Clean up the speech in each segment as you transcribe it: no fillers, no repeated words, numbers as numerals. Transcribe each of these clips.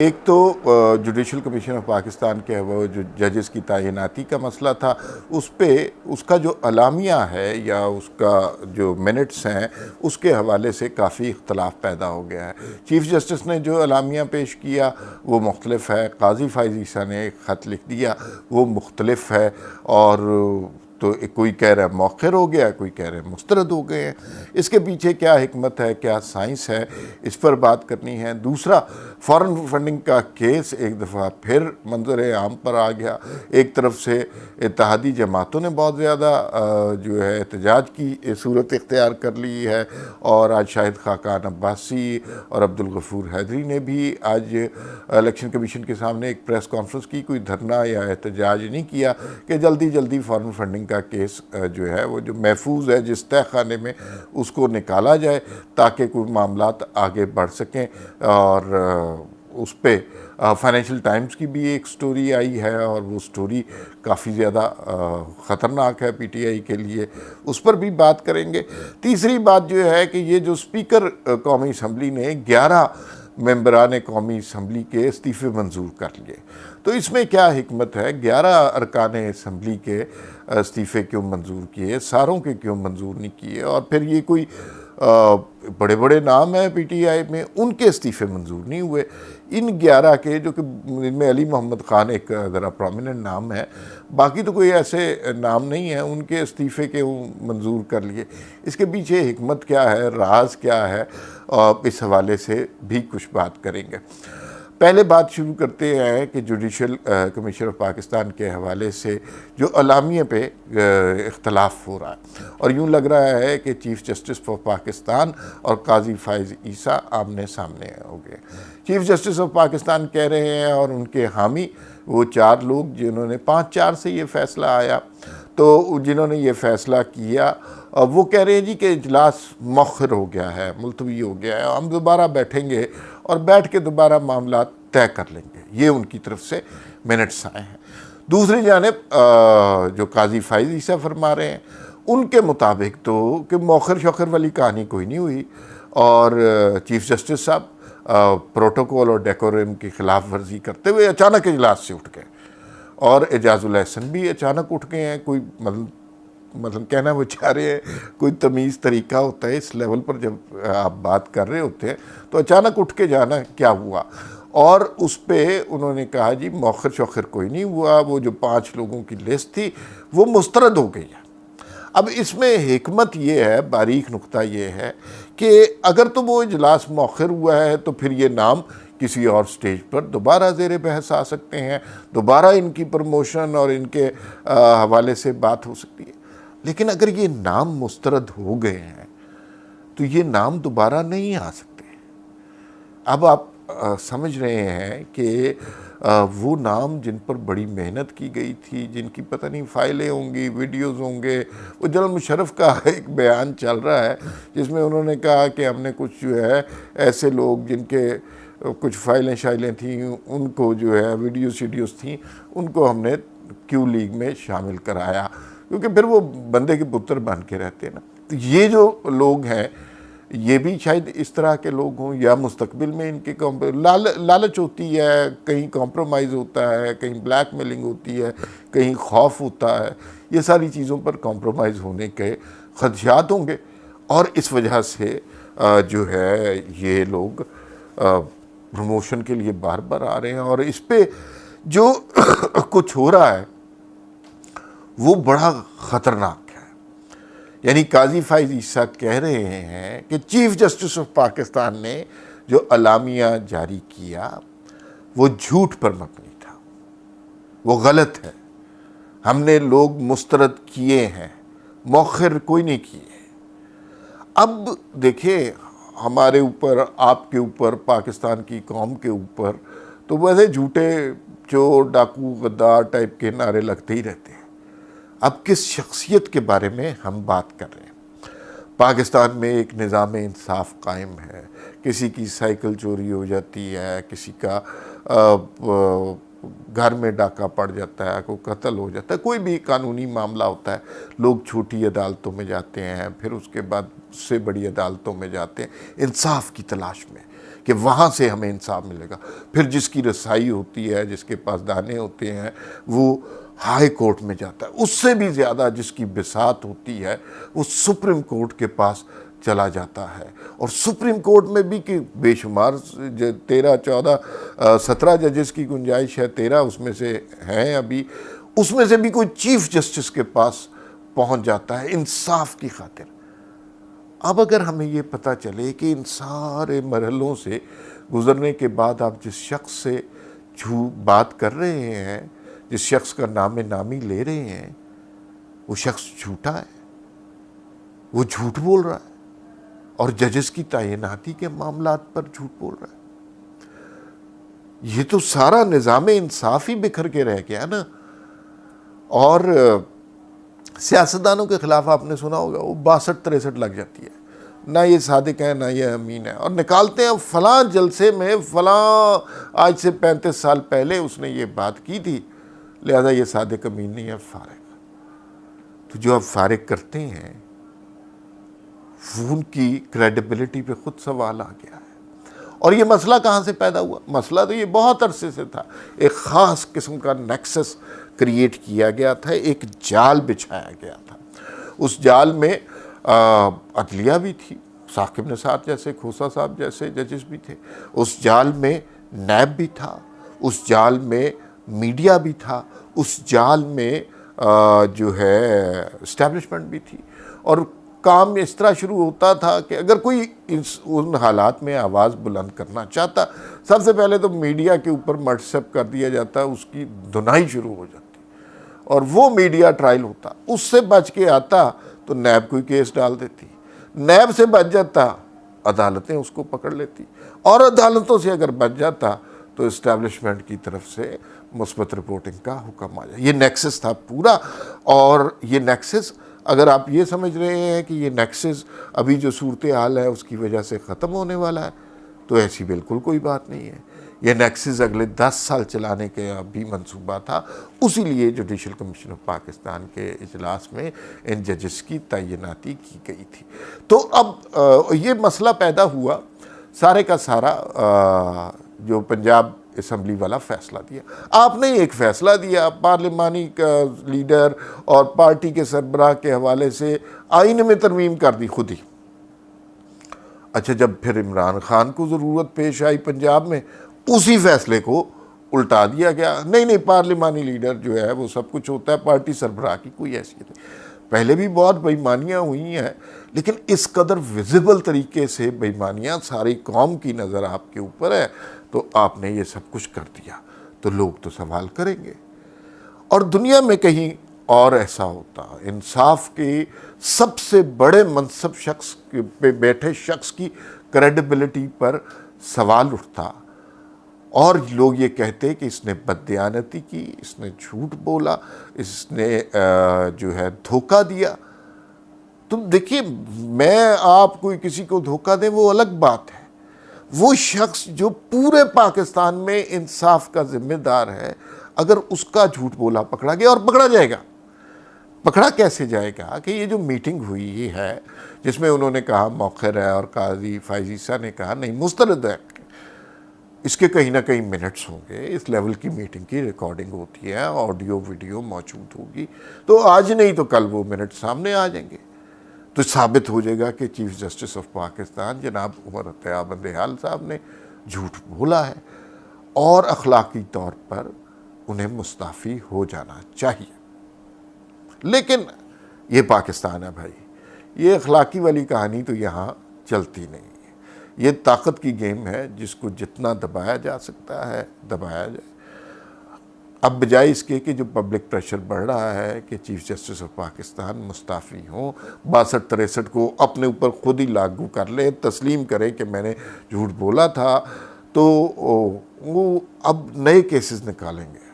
एक तो judicial commission of Pakistan के वो जो जजेस की तैनाती का मसला था, उस पे उसका जो अलामिया है या उसका जो मिनट्स हैं उसके हवाले से काफ़ी इख्तलाफ पैदा हो गया है। चीफ़ जस्टिस ने जो अलामिया पेश किया वो मुख्तलिफ है, काजी फ़ाइज़ ईसा ने एक ख़त लिख दिया वो मुख्तलिफ है, और तो कोई कह रहा है मौखर हो गया, कोई कह रहा है मुस्तरद हो गए हैं। इसके पीछे क्या हिकमत है, क्या साइंस है, इस पर बात करनी है। दूसरा, फॉरेन फंडिंग का केस एक दफ़ा फिर मंजर आम पर आ गया। एक तरफ से इत्तेहादी जमातों ने बहुत ज़्यादा जो है एहतजाज की सूरत इख्तियार कर ली है, और आज शाहिद खाकान अब्बासी और अब्दुल गफूर हैदरी ने भी आज इलेक्शन कमीशन के सामने एक प्रेस कॉन्फ्रेंस की, कोई धरना या एहतजाज नहीं किया कि जल्दी जल्दी फॉरेन फंडिंग का केस जो है वो जो महफूज है जिस तह खाने में उसको निकाला जाए ताकि कोई मामलात आगे बढ़ सकें। और उस पर फाइनेंशियल टाइम्स की भी एक स्टोरी आई है और वो स्टोरी काफ़ी ज़्यादा ख़तरनाक है पीटीआई के लिए, उस पर भी बात करेंगे। तीसरी बात जो है कि ये जो स्पीकर कौमी असम्बली ने 11 मेंबरान कौमी असम्बली के इस्तीफ़े मंजूर कर लिए, तो इसमें क्या हिकमत है? 11 अरकान असम्बली के इस्तीफ़े क्यों मंजूर किए, सारों के क्यों मंजूर नहीं किए? और फिर ये कोई बड़े बड़े नाम हैं पीटीआई में, उनके इस्तीफ़े मंजूर नहीं हुए। इन 11 के, जो कि इनमें अली मोहम्मद ख़ान एक ज़रा प्रोमिनेंट नाम है, बाकी तो कोई ऐसे नाम नहीं है, उनके इस्तीफ़े के मंजूर कर लिए। इसके पीछे हिकमत क्या है, राज क्या है, इस हवाले से भी कुछ बात करेंगे। पहले बात शुरू करते हैं कि जुडिशल कमीशन ऑफ पाकिस्तान के हवाले से जो अलामिये पे इख्तलाफ हो रहा है, और यूँ लग रहा है कि चीफ़ जस्टिस फॉर पाकिस्तान और काजी फ़ाइज़ ईसा आमने सामने हो गए। चीफ़ जस्टिस ऑफ पाकिस्तान कह रहे हैं, और उनके हामी वो 4 लोग जिन्होंने 5-4 से ये फ़ैसला आया, तो जिन्होंने ये फ़ैसला किया, वो कह रहे हैं जी कि इजलास मौखर हो गया है, मुलतवी हो गया है, हम दोबारा बैठेंगे और बैठ के दोबारा मामला तय कर लेंगे। ये उनकी तरफ से मिनट्स आए हैं। दूसरी जानिब जो काजी फ़ाइज़ ईसा फरमा रहे हैं, उनके मुताबिक तो कि मौखर शौखर वाली कहानी कोई नहीं हुई, और चीफ़ जस्टिस साहब प्रोटोकॉल और डेकोरम की खिलाफ वर्जी करते हुए अचानक इजलास से उठ गए, और एजाजुल एहसन भी अचानक उठ गए हैं। कोई मतलब कहना वो चाह रहे हैं, कोई तमीज़ तरीका होता है इस लेवल पर जब आप बात कर रहे होते हैं तो अचानक उठ के जाना क्या हुआ। और उस पर उन्होंने कहा जी मौखर शौखर कोई नहीं हुआ, वो जो 5 लोगों की लिस्ट थी वो मुस्तरद हो गई है। अब इसमें हिकमत ये है, बारीक नुक्ता ये है कि अगर तो वो इजलास मौखर हुआ है तो फिर ये नाम किसी और स्टेज पर दोबारा ज़ेर बहस आ सकते हैं, दोबारा इनकी प्रमोशन और इनके हवाले से बात हो सकती है। लेकिन अगर ये नाम मुस्तरद हो गए हैं तो ये नाम दोबारा नहीं आ सकते। अब आप समझ रहे हैं कि वो नाम जिन पर बड़ी मेहनत की गई थी, जिनकी पता नहीं फाइलें होंगी, वीडियोज़ होंगे। वो जनरल मुशर्रफ का एक बयान चल रहा है जिसमें उन्होंने कहा कि हमने कुछ जो है ऐसे लोग जिनके कुछ फाइलें शाइलें थी, उनको जो है वीडियोज़ थी, उनको हमने क्यू लीग में शामिल कराया, क्योंकि फिर वो बंदे के पुत्र बन के रहते हैं ना। तो ये जो लोग हैं ये भी शायद इस तरह के लोग हों, या मुस्तकबिल में इनके लालच होती है, कहीं कॉम्प्रोमाइज़ होता है, कहीं ब्लैकमेलिंग होती है, कहीं खौफ होता है। ये सारी चीज़ों पर कॉम्प्रोमाइज़ होने के खदशात होंगे, और इस वजह से जो है ये लोग प्रमोशन के लिए बार बार आ रहे हैं। और इस पर जो कुछ हो रहा है वो बड़ा ख़तरनाक है। यानी काजी फ़ाइज़ ईसा कह रहे हैं कि चीफ़ जस्टिस ऑफ पाकिस्तान ने जो अलामिया जारी किया वो झूठ पर मबनी था, वो गलत है, हमने लोग मुस्तरद किए हैं, मौखर कोई नहीं किए। अब देखिए, हमारे ऊपर, आपके ऊपर, पाकिस्तान की कौम के ऊपर तो वैसे झूठे चोर डाकू गद्दार टाइप के नारे लगते ही रहते हैं। अब किस शख्सियत के बारे में हम बात कर रहे हैं? पाकिस्तान में एक निज़ाम इंसाफ कायम है, किसी की साइकिल चोरी हो जाती है, किसी का घर में डाका पड़ जाता है, कोई कत्ल हो जाता है, कोई भी कानूनी मामला होता है, लोग छोटी अदालतों में जाते हैं, फिर उसके बाद उससे बड़ी अदालतों में जाते हैं इंसाफ की तलाश में कि वहाँ से हमें इंसाफ मिलेगा। फिर जिसकी रसाई होती है, जिसके पास दाने होते हैं, वो हाई कोर्ट में जाता है। उससे भी ज़्यादा जिसकी बिसात होती है वो सुप्रीम कोर्ट के पास चला जाता है। और सुप्रीम कोर्ट में भी कि बेशुमार 13, 14, 17 जजेस की गुंजाइश है, 13 उसमें से हैं अभी, उसमें से भी कोई चीफ जस्टिस के पास पहुंच जाता है इंसाफ की खातिर। अब अगर हमें ये पता चले कि इन सारे मरहलों से गुजरने के बाद आप जिस शख्स से बात कर रहे हैं, जिस शख्स का नाम नामी ले रहे हैं, वो शख्स झूठा है, वो झूठ बोल रहा है और जजेस की तैनाती के मामलात पर झूठ बोल रहा है, ये तो सारा निज़ाम इंसाफ ही बिखर के रह गया ना। और सियासतदानों के खिलाफ आपने सुना होगा वो 62-63 लग जाती है, ना ये सादिक है ना ये अमीन है, और निकालते हैं फलां जलसे में फलां आज से 35 साल पहले उसने ये बात की थी, लिहाजा ये सादिक अमीन नहीं है, फारिग। तो जो आप फारिग करते हैं वो उनकी क्रेडिबिलिटी पे खुद सवाल आ गया है। और ये मसला कहाँ से पैदा हुआ? मसला तो ये बहुत अरसे से था। एक ख़ास किस्म का नेक्सस क्रिएट किया गया था, एक जाल बिछाया गया था। उस जाल में अदलिया भी थी, साकिब निसार जैसे, खोसा साहब जैसे जजेस भी थे। उस जाल में नैब भी था, उस जाल में मीडिया भी था, उस जाल में जो है इस्टेब्लिशमेंट भी थी। और काम इस तरह शुरू होता था कि अगर कोई उन हालात में आवाज़ बुलंद करना चाहता, सबसे पहले तो मीडिया के ऊपर मर्टसब कर दिया जाता, उसकी धुनाई शुरू हो जाती और वो मीडिया ट्रायल होता। उससे बच के आता तो नैब कोई केस डाल देती, नैब से बच जाता अदालतें उसको पकड़ लेती, और अदालतों से अगर बच जाता तो इस्टेब्लिशमेंट की तरफ से मुस्बत रिपोर्टिंग का हुक्म आ जाए। ये नेक्सस था पूरा। और ये नेक्सस, अगर आप ये समझ रहे हैं कि ये नेक्सस अभी जो सूरत हाल है उसकी वजह से ख़त्म होने वाला है, तो ऐसी बिल्कुल कोई बात नहीं है। ये नेक्सस अगले 10 साल चलाने का भी मंसूबा था। उसी लिए जुडिशल कमीशन ऑफ पाकिस्तान के इजलास में इन जजेस की तैनाती की गई थी। तो अब ये मसला पैदा हुआ, सारे का सारा जो पंजाब असम्बली वाला फ़ैसला दिया। आपने एक फ़ैसला दिया, पार्लिमानी का लीडर और पार्टी के सरबराह के हवाले से आइन में तरमीम कर दी खुद ही। अच्छा, जब फिर इमरान खान को ज़रूरत पेश आई पंजाब में, उसी फ़ैसले को उल्टा दिया गया। नहीं, पार्लिमानी लीडर जो है वो सब कुछ होता है, पार्टी सरबराह की कोई हैसियत नहीं। पहले भी बहुत बेईमानियाँ हुई हैं, लेकिन इस कदर विजिबल तरीके से बेईमानियाँ सारी कौम की नज़र आपके ऊपर है, तो आपने ये सब कुछ कर दिया, तो लोग तो सवाल करेंगे। और दुनिया में कहीं और ऐसा होता, इंसाफ के सबसे बड़े मनसब शख्स पे बैठे शख्स की क्रेडिबिलिटी पर सवाल उठता और लोग ये कहते कि इसने बददियानती की, इसने झूठ बोला, इसने जो है धोखा दिया। तुम देखिए, मैं आप कोई किसी को धोखा दें वो अलग बात है, वो शख्स जो पूरे पाकिस्तान में इंसाफ का जिम्मेदार है, अगर उसका झूठ बोला पकड़ा गया, और पकड़ा जाएगा। पकड़ा कैसे जाएगा कि ये जो मीटिंग हुई है जिसमें उन्होंने कहा मौखर है और काजी फायज ईसा ने कहा नहीं मुस्तरद है, इसके कहीं ना कहीं मिनट्स होंगे, इस लेवल की मीटिंग की रिकॉर्डिंग होती है, ऑडियो वीडियो मौजूद होगी, तो आज नहीं तो कल वो मिनट सामने आ जाएंगे, तो साबित हो जाएगा कि चीफ जस्टिस ऑफ पाकिस्तान जनाब उमर अत्तयाब बंदेहाल साहब ने झूठ बोला है और अखलाकी तौर पर उन्हें मुस्ताफ़ी हो जाना चाहिए। लेकिन ये पाकिस्तान है भाई, ये अखलाकी वाली कहानी तो यहाँ चलती नहीं है। ये ताकत की गेम है, जिसको जितना दबाया जा सकता है दबाया जाए। अब बजाय इसके कि जो पब्लिक प्रेशर बढ़ रहा है कि chief justice of Pakistan Mustafi हों, 62-63 को अपने ऊपर खुद ही लागू कर ले, तस्लीम करें कि मैंने झूठ बोला था, तो वो अब नए केसेस निकालेंगे।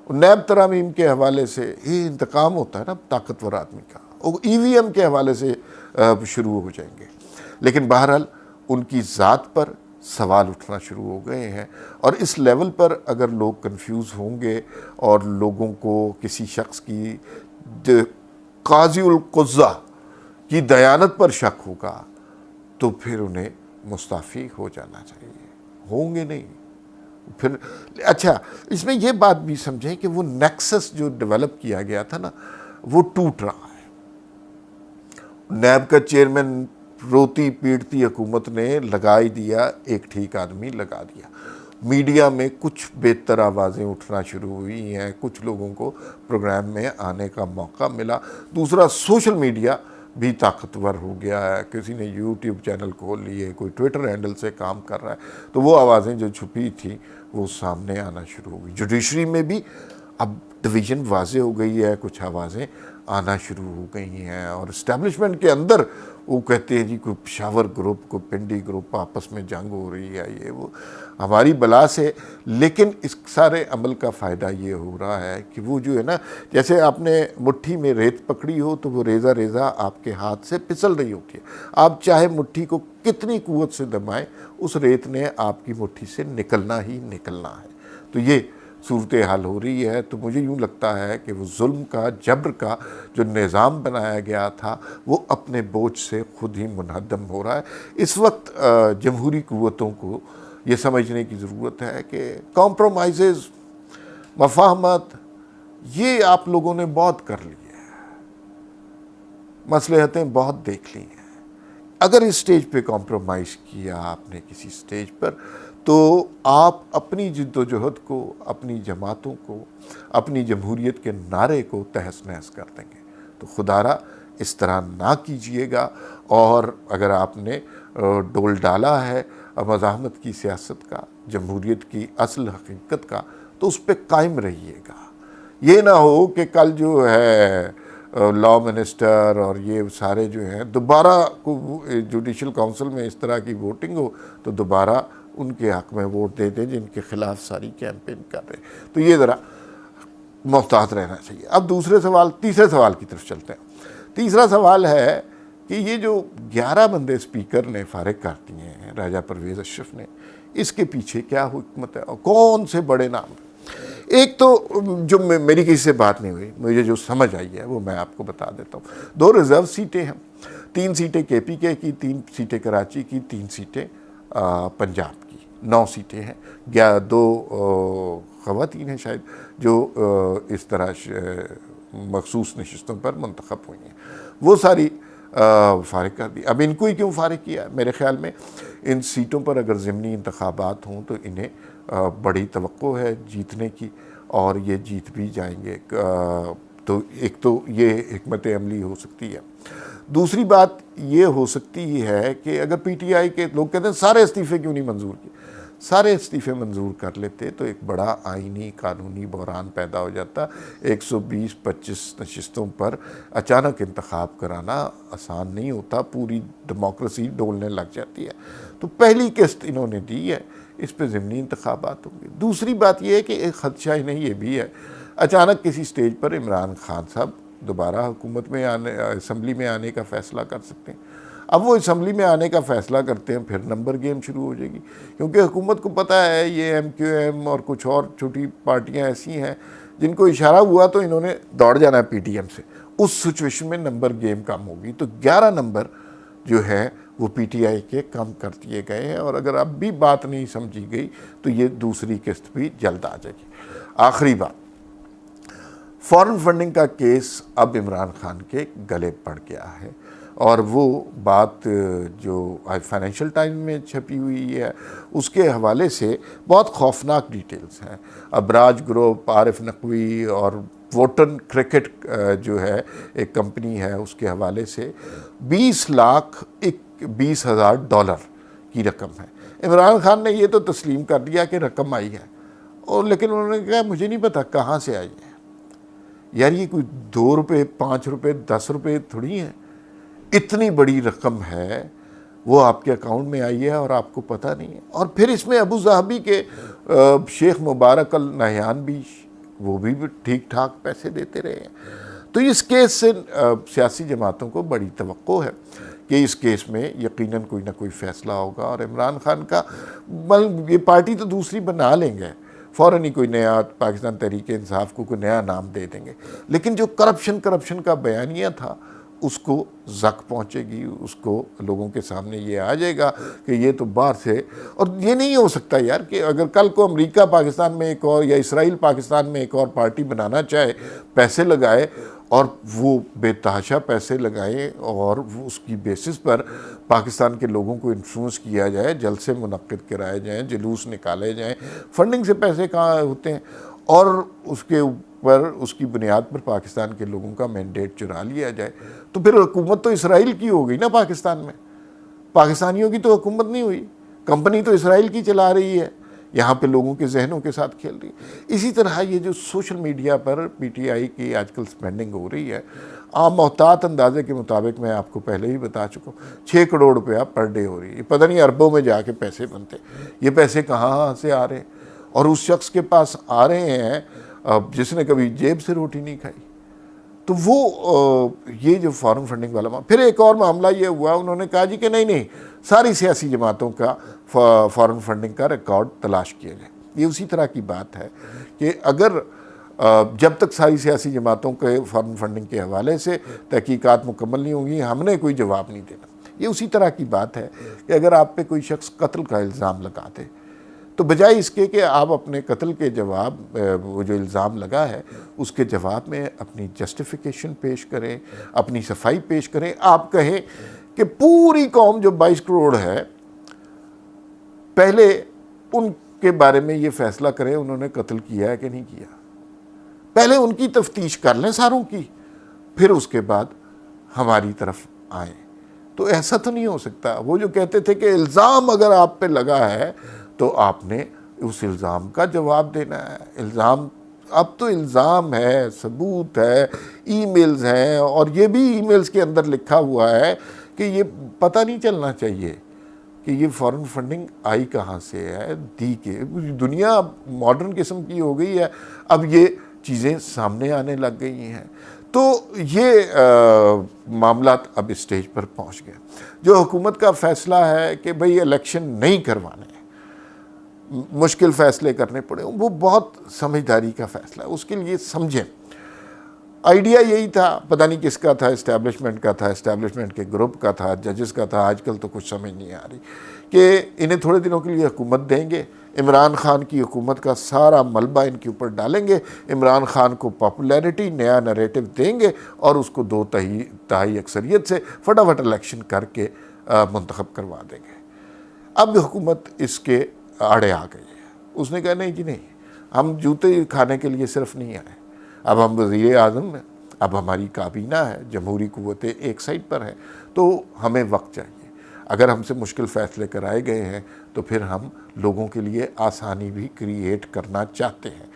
नैब तरामीम के हवाले से ये इंतकाम होता है ना ताकतवर आदमी का, वो EVM के हवाले से शुरू हो जाएंगे। लेकिन बहरहाल उनकी ज़ात पर सवाल उठना शुरू हो गए हैं, और इस लेवल पर अगर लोग कंफ्यूज होंगे और लोगों को किसी शख्स की काज़ी उल क़ुज़्ज़ा की दयानत पर शक होगा, तो फिर उन्हें मुस्ताफ़ी हो जाना चाहिए। होंगे नहीं फिर। अच्छा, इसमें यह बात भी समझें कि वो नेक्सस जो डेवलप किया गया था ना, वो टूट रहा है। नैब का चेयरमैन रोती पीटती हुकूमत ने लगा ही दिया, एक ठीक आदमी लगा दिया। मीडिया में कुछ बेहतर आवाज़ें उठना शुरू हुई हैं, कुछ लोगों को प्रोग्राम में आने का मौका मिला। दूसरा, सोशल मीडिया भी ताकतवर हो गया है, किसी ने यूट्यूब चैनल खोल लिए, कोई ट्विटर हैंडल से काम कर रहा है, तो वो आवाज़ें जो छुपी थी वो सामने आना शुरू हो गई। जुडिशरी में भी अब डिवीज़न वाजे हो गई है, कुछ आवाज़ें आना शुरू हो गई हैं, और इस्टेब्लिशमेंट के अंदर वो कहते हैं जी कोई पेशावर ग्रुप, कोई पिंडी ग्रुप, आपस में जंग हो रही है, ये वो हमारी बला से। लेकिन इस सारे अमल का फ़ायदा ये हो रहा है कि वो जो है ना, जैसे आपने मुट्ठी में रेत पकड़ी हो तो वो रेज़ा रेज़ा आपके हाथ से फिसल रही होती है। आप चाहे मुट्ठी को कितनी कुव्वत से दबाएं, उस रेत ने आपकी मुट्ठी से निकलना ही निकलना है। तो ये सूरत हाल हो रही है। तो मुझे यूँ लगता है कि वो जुल्म का, जबर का जो निज़ाम बनाया गया था वो अपने बोझ से खुद ही मुनहदम हो रहा है। इस वक्त जमहूरी कुव्वतों को ये समझने की ज़रूरत है कि कॉम्प्रोमाइज़, मफाहमत, ये आप लोगों ने बहुत कर ली है, मसलहतें बहुत देख ली हैं। अगर इस स्टेज पे कॉम्प्रोमाइज़ किया आपने किसी स्टेज पर, तो आप अपनी जिद्दोजहद को, अपनी जमातों को, अपनी जमहूरियत के नारे को तहस नहस कर देंगे। तो खुदारा इस तरह ना कीजिएगा। और अगर आपने डोल डाला है मज़ाहमत की सियासत का, जमहूरियत की असल हकीकत का, तो उस पर कायम रहिएगा। ये ना हो कि कल जो है लॉ मिनिस्टर और ये सारे जो हैं दोबारा को जुडिशल काउंसिल में इस तरह की वोटिंग हो तो दोबारा उनके हक़ में वोट दे दें जिनके ख़िलाफ़ सारी कैंपेन कर रहे हैं। तो ये ज़रा मोहतात रहना चाहिए। अब तीसरे सवाल की तरफ चलते हैं। तीसरा सवाल है कि ये जो 11 बंदे स्पीकर ने फारिग कर दिए हैं राजा परवेज़ अशरफ ने, इसके पीछे क्या हिकमत है और कौन से बड़े नाम? एक तो जो मेरी किसी से बात नहीं हुई, मुझे जो समझ आई है वो मैं आपको बता देता हूँ। 2 रिज़र्व सीटें हैं, 3 सीटें KPK की, 3 सीटें कराची की, 3 सीटें पंजाब की, 9 सीटें हैं। 2 ख़वातीन हैं शायद जो इस तरह मखसूस नशिस्तों पर मुंतखब हुई हैं, वो सारी फारिग कर दी। अब इनको ही क्यों फारिग किया? मेरे ख़्याल में इन सीटों पर अगर ज़िमनी इंतखाबात हों तो इन्हें बड़ी तवक्को है जीतने की, और ये जीत भी जाएंगे। तो एक तो ये हिकमत अमली हो सकती है। दूसरी बात ये हो सकती है कि अगर PTI के लोग कहते हैं सारे इस्तीफ़े क्यों नहीं मंजूर किए, सारे इस्तीफ़े मंजूर कर लेते तो एक बड़ा आइनी कानूनी बहरान पैदा हो जाता। 120-25 नशिस्तों पर अचानक इंतखाब कराना आसान नहीं होता, पूरी डेमोक्रेसी डोलने लग जाती है। तो पहली किस्त इन्होंने दी है, इस पर ज़िमनी इंतखाबात होंगे। दूसरी बात यह है कि एक खदशा इन्हें ये भी है, अचानक किसी स्टेज पर इमरान खान साहब दोबारा हुकूमत में आने, असम्बली में आने का फ़ैसला कर सकते हैं। अब वो असम्बली में आने का फ़ैसला करते हैं, फिर नंबर गेम शुरू हो जाएगी, क्योंकि हुकूमत को पता है ये MQM और कुछ और छोटी पार्टियां ऐसी हैं जिनको इशारा हुआ तो इन्होंने दौड़ जाना है PTM से। उस सिचुएशन में नंबर गेम कम होगी। तो 11 नंबर जो है वो PTI के कम कर दिए गए हैं, और अगर अब भी बात नहीं समझी गई तो ये दूसरी किस्त भी जल्द आ जाएगी। आखिरी बात, फॉरेन फंडिंग का केस अब इमरान खान के गले पड़ गया है, और वो बात जो फाइनेंशियल टाइम्स में छपी हुई है उसके हवाले से बहुत खौफनाक डिटेल्स हैं। अबराज ग्रुप, आरिफ नकवी और वोटन क्रिकेट जो है एक कंपनी है, उसके हवाले से 20,20,000 डॉलर की रकम है। इमरान खान ने ये तो तस्लीम कर दिया कि रकम आई है, और लेकिन उन्होंने कहा मुझे नहीं पता कहाँ से आई है। यार ये कोई 2 रुपये, 5 रुपये, 10 रुपये थोड़ी है, इतनी बड़ी रकम है वो आपके अकाउंट में आई है और आपको पता नहीं है। और फिर इसमें अबू ज़हबी के शेख मुबारक अल नहयान भी, वो भी ठीक ठाक पैसे देते रहे हैं। तो इस केस से सियासी जमातों को बड़ी तवक्को है कि इस केस में यकीनन कोई ना कोई फ़ैसला होगा, और इमरान खान का ये पार्टी तो दूसरी बना लेंगे, फ़ौरन ही कोई नया पाकिस्तान तहरीक इंसाफ को कोई नया नाम दे देंगे। लेकिन जो करप्शन का बयानिया था उसको ज़क पहुंचेगी, उसको लोगों के सामने ये आ जाएगा कि ये तो बाहर से। और ये नहीं हो सकता यार कि अगर कल को अमेरिका पाकिस्तान में एक और या इसराइल पाकिस्तान में एक और पार्टी बनाना चाहे, पैसे लगाए और वो बेतहाशा पैसे लगाएं और वो उसकी बेसिस पर पाकिस्तान के लोगों को इन्फ्लुएंस किया जाए, जलसे मुनक्किद कराए जाएं, जुलूस निकाले जाएं, फंडिंग से पैसे कहाँ होते हैं, और उसके ऊपर उसकी बुनियाद पर पाकिस्तान के लोगों का मैंडेट चुरा लिया जाए, तो फिर हुकूमत तो इसराइल की हो गई ना पाकिस्तान में। पाकिस्तानियों की तो हुकूमत नहीं हुई, कंपनी तो इसराइल की चला रही है, यहाँ पे लोगों के जहनों के साथ खेल रही है। इसी तरह ये जो सोशल मीडिया पर पीटीआई की आजकल स्पेंडिंग हो रही है, आम मोहतात अंदाजे के मुताबिक मैं आपको पहले ही बता चुका हूँ, 6 करोड़ रुपया पर डे हो रही है। पता नहीं अरबों में जाके पैसे बनते, ये पैसे कहाँ से आ रहे हैं, और उस शख्स के पास आ रहे हैं जिसने कभी जेब से रोटी नहीं खाई। तो वो ये जो फॉरेन फंडिंग वाला फिर एक और मामला ये हुआ, उन्होंने कहा जी कि नहीं सारी सियासी जमातों का फॉरेन फंडिंग का रिकॉर्ड तलाश किया जाए। ये उसी तरह की बात है कि अगर जब तक सारी सियासी जमातों के फॉरेन फंडिंग के हवाले से तहकीकात मुकम्मल नहीं होंगी, हमने कोई जवाब नहीं देना। ये उसी तरह की बात है कि अगर आप पे कोई शख्स कत्ल का इल्ज़ाम लगा दे, तो बजाय इसके कि आप अपने कत्ल के जवाब, वो जो इल्ज़ाम लगा है उसके जवाब में अपनी जस्टिफिकेशन पेश करें, अपनी सफाई पेश करें। आप कहें कि पूरी कौम जो 22 करोड़ है, पहले उनके बारे में ये फैसला करें उन्होंने कत्ल किया है कि नहीं किया, पहले उनकी तफ्तीश कर लें सारों की, फिर उसके बाद हमारी तरफ आए। तो ऐसा तो नहीं हो सकता। वो जो कहते थे कि इल्ज़ाम अगर आप पे लगा है तो आपने उस इल्ज़ाम का जवाब देना है। इल्ज़ाम, अब तो इल्ज़ाम है, सबूत है, ईमेल्स हैं, और ये भी ईमेल्स के अंदर लिखा हुआ है कि ये पता नहीं चलना चाहिए कि ये फॉरेन फंडिंग आई कहाँ से है, दी के। दुनिया मॉडर्न किस्म की हो गई है, अब ये चीज़ें सामने आने लग गई हैं। तो ये मामला अब स्टेज पर पहुँच गया। जो हुकूमत का फ़ैसला है कि भाई इलेक्शन नहीं करवाने, मुश्किल फ़ैसले करने पड़े, वो बहुत समझदारी का फ़ैसला है, उसके लिए समझें। आइडिया यही था, पता नहीं किसका था, इस्टेब्लिशमेंट का था, इस्टेब्लिशमेंट के ग्रुप का था, जजेस का था, आजकल तो कुछ समझ नहीं आ रही, कि इन्हें थोड़े दिनों के लिए हुकूमत देंगे, इमरान खान की हुकूमत का सारा मलबा इनके ऊपर डालेंगे, इमरान खान को पॉपुलैरिटी, नया नरेटिव देंगे और उसको 2 तिहाई अक्सरियत से फटाफट इलेक्शन करके मुंतखब करवा देंगे। अब हुकूमत इसके आड़े आ गई है। उसने कहा नहीं जी नहीं, हम जूते खाने के लिए सिर्फ नहीं आए, अब हम वज़ीर आज़म हैं, अब हमारी काबीना है, जमहूरी क़ुव्वतें एक साइड पर हैं, तो हमें वक्त चाहिए। अगर हमसे मुश्किल फ़ैसले कराए गए हैं तो फिर हम लोगों के लिए आसानी भी क्रिएट करना चाहते हैं,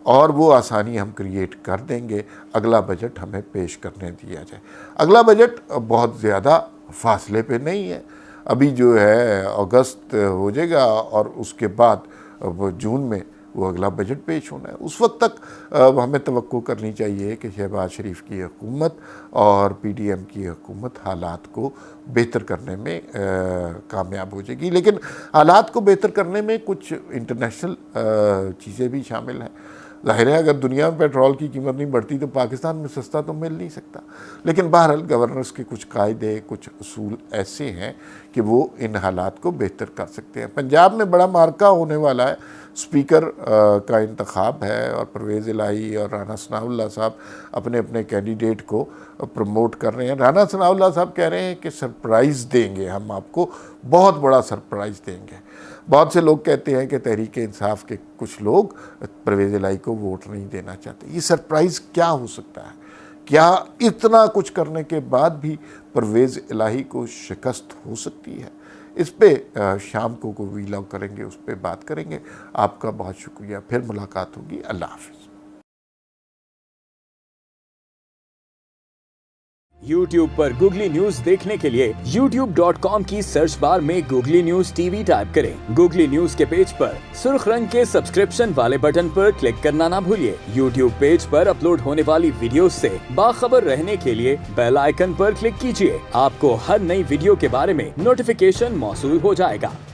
और वो आसानी हम क्रिएट कर देंगे। अगला बजट हमें पेश करने दिया जाए। अगला बजट बहुत ज़्यादा फासले पे नहीं है, अभी जो है अगस्त हो जाएगा और उसके बाद जून में वो अगला बजट पेश होना है। उस वक्त तक हमें तवक्को करनी चाहिए कि शहबाज शरीफ की हुकूमत और पीडीएम की हुकूमत हालात को बेहतर करने में कामयाब हो जाएगी। लेकिन हालात को बेहतर करने में कुछ इंटरनेशनल चीज़ें भी शामिल हैं। ज़ाहिर है अगर दुनिया में पेट्रोल की कीमत नहीं बढ़ती तो पाकिस्तान में सस्ता तो मिल नहीं सकता, लेकिन बहरहाल गवर्नर्स के कुछ कायदे, कुछ असूल ऐसे हैं कि वो इन हालात को बेहतर कर सकते हैं। पंजाब में बड़ा मार्का होने वाला है, स्पीकर का इंतखाब है और परवेज़ इलाही और राना सनाउल्लाह साहब अपने अपने कैंडिडेट को प्रमोट कर रहे हैं। राना सनाउल्लाह साहब कह रहे हैं कि सरप्राइज़ देंगे, हम आपको बहुत बड़ा सरप्राइज़ देंगे। बहुत से लोग कहते हैं कि तहरीक इंसाफ के कुछ लोग परवेज़ इलाही को वोट नहीं देना चाहते। ये सरप्राइज़ क्या हो सकता है? क्या इतना कुछ करने के बाद भी परवेज़ इलाही को शिकस्त हो सकती है? इस पे शाम को वीलॉग करेंगे, उस पर बात करेंगे। आपका बहुत शुक्रिया, फिर मुलाकात होगी। अल्लाह हाफ़िज़। YouTube पर गूगली न्यूज देखने के लिए youtube.com की सर्च बार में गूगली न्यूज टीवी टाइप करें। गूगली न्यूज के पेज पर सुर्ख रंग के सब्सक्रिप्शन वाले बटन पर क्लिक करना ना भूलिए। YouTube पेज पर अपलोड होने वाली वीडियोस से बाखबर रहने के लिए बेल आइकन पर क्लिक कीजिए। आपको हर नई वीडियो के बारे में नोटिफिकेशन मौसूल हो जाएगा।